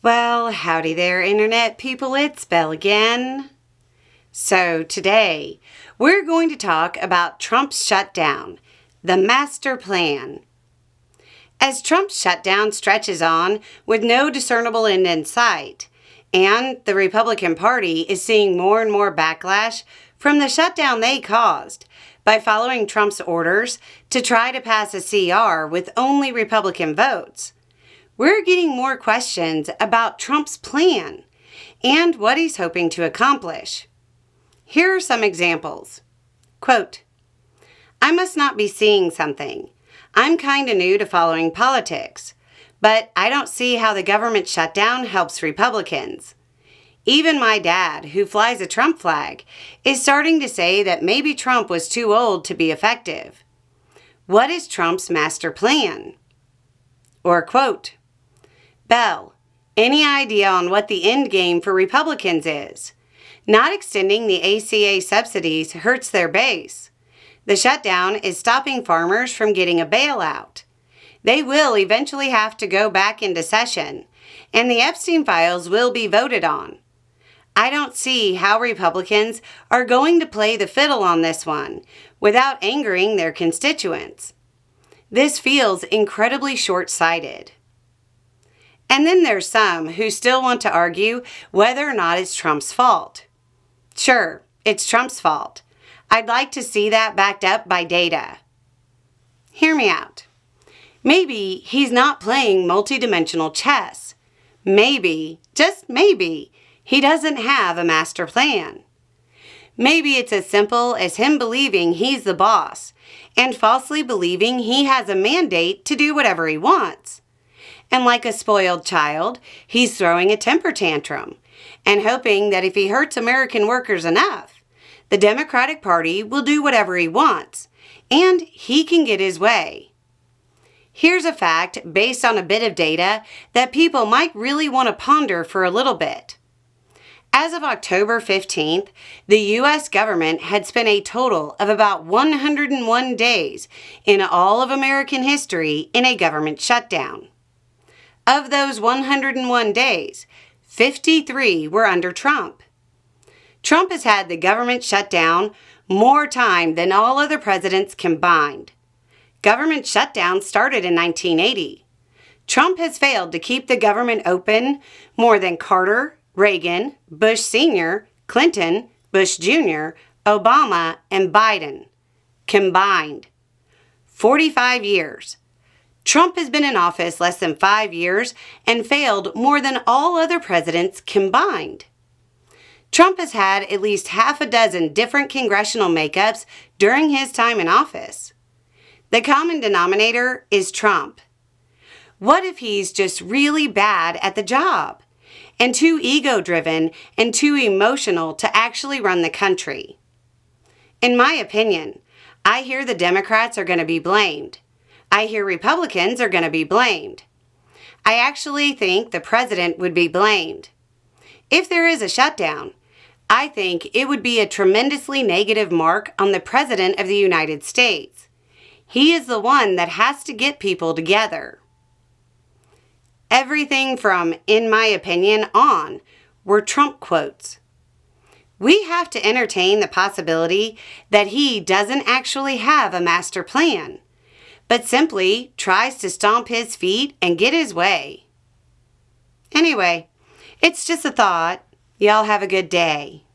Well, howdy there, Internet people. It's Belle again. So today, we're going to talk about Trump's shutdown, the master plan. As Trump's shutdown stretches on with no discernible end in sight, and the Republican Party is seeing more and more backlash from the shutdown they caused by following Trump's orders to try to pass a CR with only Republican votes, we're getting more questions about Trump's plan and what he's hoping to accomplish. Here are some examples. Quote, "I must not be seeing something. I'm kind of new to following politics, but I don't see how the government shutdown helps Republicans. Even my dad, who flies a Trump flag, is starting to say that maybe Trump was too old to be effective. What is Trump's master plan?" Or quote, "Belle, any idea on what the end game for Republicans is? Not extending the ACA subsidies hurts their base. The shutdown is stopping farmers from getting a bailout. They will eventually have to go back into session, and the Epstein files will be voted on. I don't see how Republicans are going to play the fiddle on this one without angering their constituents. This feels incredibly short-sighted." And then there's some who still want to argue whether or not it's Trump's fault. Sure, it's Trump's fault. I'd like to see that backed up by data. Hear me out. Maybe he's not playing multidimensional chess. Maybe, just maybe, he doesn't have a master plan. Maybe it's as simple as him believing he's the boss and falsely believing he has a mandate to do whatever he wants. And like a spoiled child, he's throwing a temper tantrum and hoping that if he hurts American workers enough, the Democratic Party will do whatever he wants and he can get his way. Here's a fact based on a bit of data that people might really want to ponder for a little bit. As of October 15th, the U.S. government had spent a total of about 101 days in all of American history in a government shutdown. Of those 101 days, 53 were under Trump. Trump has had the government shut down more time than all other presidents combined. Government shutdown started in 1980. Trump has failed to keep the government open more than Carter, Reagan, Bush Sr., Clinton, Bush Jr., Obama, and Biden combined. 45 years. Trump has been in office less than 5 years and failed more than all other presidents combined. Trump has had at least half a dozen different congressional makeups during his time in office. The common denominator is Trump. What if he's just really bad at the job and too ego-driven and too emotional to actually run the country? In my opinion, I hear the Democrats are going to be blamed. I hear Republicans are going to be blamed. I actually think the president would be blamed. If there is a shutdown, I think it would be a tremendously negative mark on the President of the United States. He is the one that has to get people together. Everything from, in my opinion, on were Trump quotes. We have to entertain the possibility that he doesn't actually have a master plan, but simply tries to stomp his feet and get his way. Anyway, it's just a thought. Y'all have a good day.